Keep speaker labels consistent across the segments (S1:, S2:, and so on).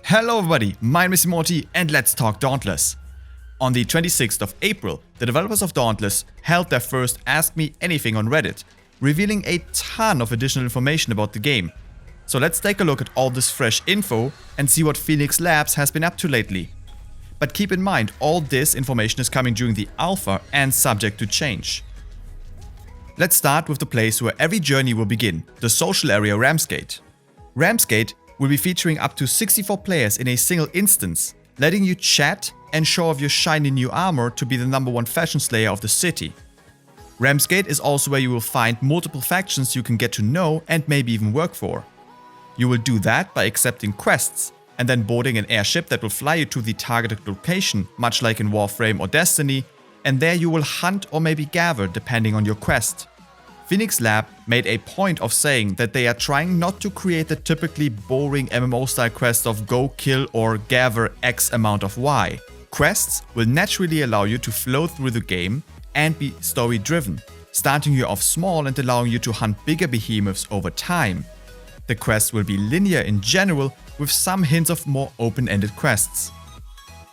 S1: Hello everybody, my name is Dimortii and let's talk Dauntless. On the 26th of April, the developers of Dauntless held their first Ask Me Anything on Reddit, revealing a ton of additional information about the game. So let's take a look at all this fresh info and see what Phoenix Labs has been up to lately. But keep in mind, all this information is coming during the alpha and subject to change. Let's start with the place where every journey will begin, the social area Ramsgate. Ramsgate will be featuring up to 64 players in a single instance, letting you chat and show off your shiny new armor to be the #1 fashion slayer of the city. Ramsgate is also where you will find multiple factions you can get to know and maybe even work for. You will do that by accepting quests and then boarding an airship that will fly you to the targeted location, much like in Warframe or Destiny, and there you will hunt or maybe gather depending on your quest. Phoenix Lab made a point of saying that they are trying not to create the typically boring MMO-style quest of go kill or gather X amount of Y. Quests will naturally allow you to flow through the game and be story-driven, starting you off small and allowing you to hunt bigger behemoths over time. The quests will be linear in general, with some hints of more open-ended quests.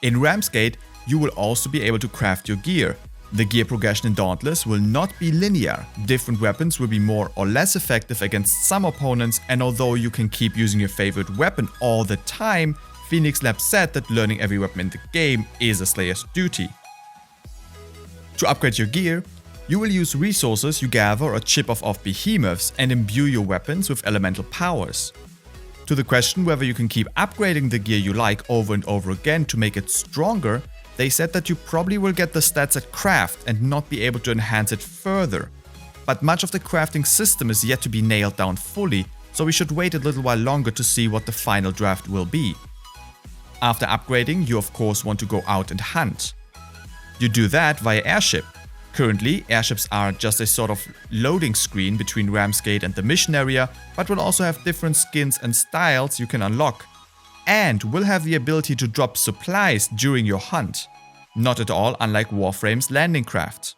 S1: In Ramsgate, you will also be able to craft your gear. The gear progression in Dauntless will not be linear. Different weapons will be more or less effective against some opponents, and although you can keep using your favorite weapon all the time, Phoenix Lab said that learning every weapon in the game is a Slayer's duty. To upgrade your gear, you will use resources you gather or chip off behemoths and imbue your weapons with elemental powers. To the question whether you can keep upgrading the gear you like over and over again to make it stronger, they said that you probably will get the stats at craft and not be able to enhance it further. But much of the crafting system is yet to be nailed down fully, so we should wait a little while longer to see what the final draft will be. After upgrading, you of course want to go out and hunt. You do that via airship. Currently, airships are just a sort of loading screen between Ramsgate and the mission area, but will also have different skins and styles you can unlock, and will have the ability to drop supplies during your hunt. Not at all unlike Warframe's landing craft.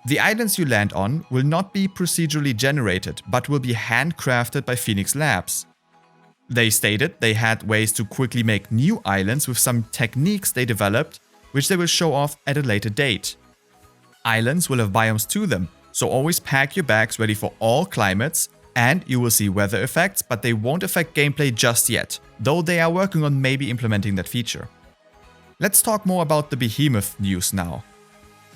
S1: The islands you land on will not be procedurally generated, but will be handcrafted by Phoenix Labs. They stated they had ways to quickly make new islands with some techniques they developed, which they will show off at a later date. Islands will have biomes to them, so always pack your bags ready for all climates, and you will see weather effects, but they won't affect gameplay just yet, though they are working on maybe implementing that feature. Let's talk more about the Behemoth news now.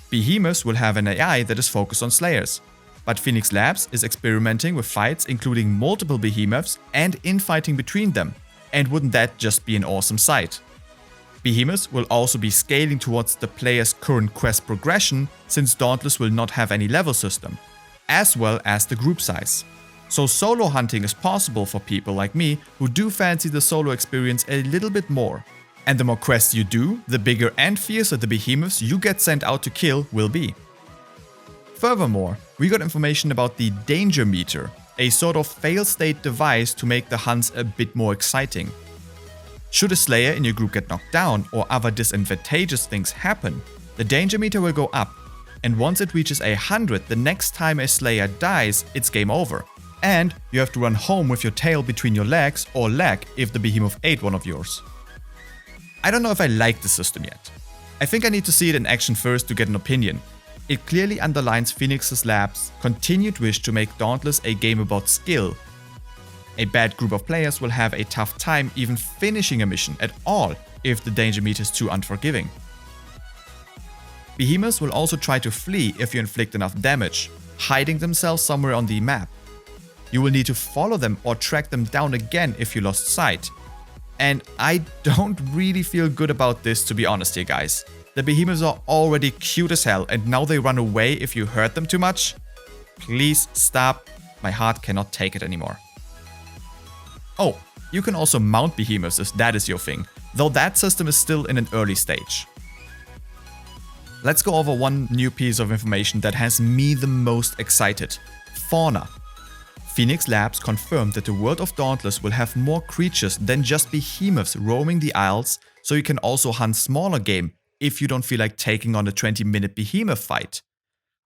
S1: Behemoths will have an AI that is focused on slayers, but Phoenix Labs is experimenting with fights including multiple behemoths and infighting between them, and wouldn't that just be an awesome sight? Behemoths will also be scaling towards the player's current quest progression, since Dauntless will not have any level system, as well as the group size. So solo hunting is possible for people like me who do fancy the solo experience a little bit more. And the more quests you do, the bigger and fiercer the behemoths you get sent out to kill will be. Furthermore, we got information about the danger meter, a sort of fail-state device to make the hunts a bit more exciting. Should a slayer in your group get knocked down or other disadvantageous things happen, the danger meter will go up, and once it reaches 100, the next time a slayer dies, it's game over. And you have to run home with your tail between your legs or leg if the behemoth ate one of yours. I don't know if I like the system yet. I think I need to see it in action first to get an opinion. It clearly underlines Phoenix Labs' continued wish to make Dauntless a game about skill. A bad group of players will have a tough time even finishing a mission at all if the danger meter is too unforgiving. Behemoths will also try to flee if you inflict enough damage, hiding themselves somewhere on the map. You will need to follow them or track them down again if you lost sight. And I don't really feel good about this, to be honest here guys. The behemoths are already cute as hell and now they run away if you hurt them too much? Please stop, my heart cannot take it anymore. Oh, you can also mount behemoths if that is your thing, though that system is still in an early stage. Let's go over one new piece of information that has me the most excited. Fauna. Phoenix Labs confirmed that the world of Dauntless will have more creatures than just behemoths roaming the isles, so you can also hunt smaller game if you don't feel like taking on a 20-minute behemoth fight.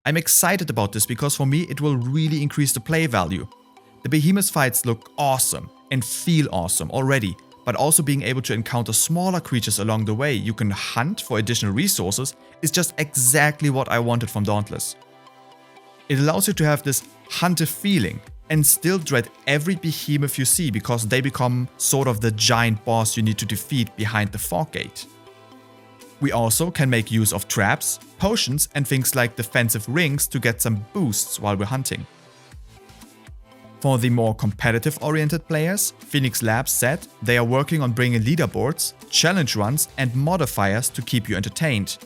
S1: I'm excited about this because for me it will really increase the play value. The behemoth fights look awesome, and feel awesome already, but also being able to encounter smaller creatures along the way you can hunt for additional resources is just exactly what I wanted from Dauntless. It allows you to have this hunter feeling and still dread every behemoth you see because they become sort of the giant boss you need to defeat behind the fog gate. We also can make use of traps, potions and things like defensive rings to get some boosts while we're hunting. For the more competitive-oriented players, Phoenix Labs said they are working on bringing leaderboards, challenge runs and modifiers to keep you entertained.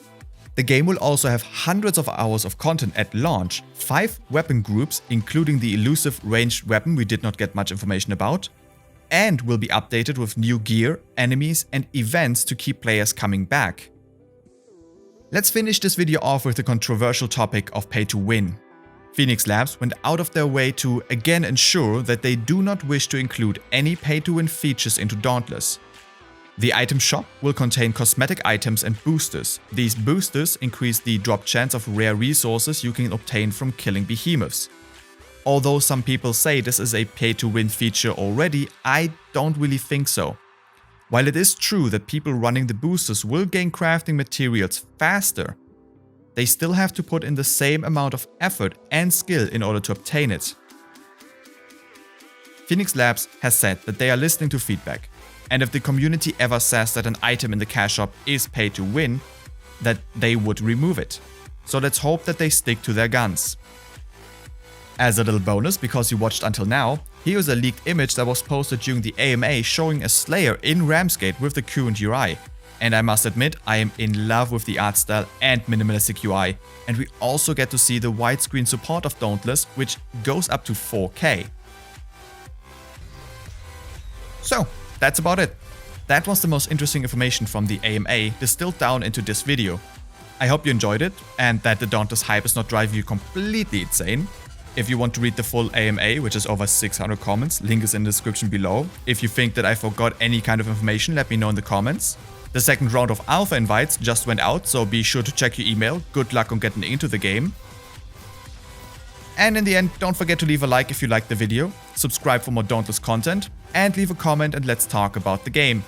S1: The game will also have hundreds of hours of content at launch, 5 weapon groups including the elusive ranged weapon we did not get much information about, and will be updated with new gear, enemies and events to keep players coming back. Let's finish this video off with the controversial topic of pay to win. Phoenix Labs went out of their way to again ensure that they do not wish to include any pay to win features into Dauntless. The item shop will contain cosmetic items and boosters. These boosters increase the drop chance of rare resources you can obtain from killing behemoths. Although some people say this is a pay to win feature already, I don't really think so. While it is true that people running the boosters will gain crafting materials faster, they still have to put in the same amount of effort and skill in order to obtain it. Phoenix Labs has said that they are listening to feedback, and if the community ever says that an item in the cash shop is pay to win, that they would remove it. So let's hope that they stick to their guns. As a little bonus, because you watched until now, here is a leaked image that was posted during the AMA showing a Slayer in Ramsgate with the current UI. And I must admit, I am in love with the art style and minimalistic UI, and we also get to see the widescreen support of Dauntless, which goes up to 4K. So, that's about it. That was the most interesting information from the AMA distilled down into this video. I hope you enjoyed it and that the Dauntless hype is not driving you completely insane. If you want to read the full AMA, which is over 600 comments, link is in the description below. If you think that I forgot any kind of information, let me know in the comments. The second round of alpha invites just went out, so be sure to check your email. Good luck on getting into the game. And in the end, don't forget to leave a like if you liked the video, subscribe for more Dauntless content, and leave a comment and let's talk about the game.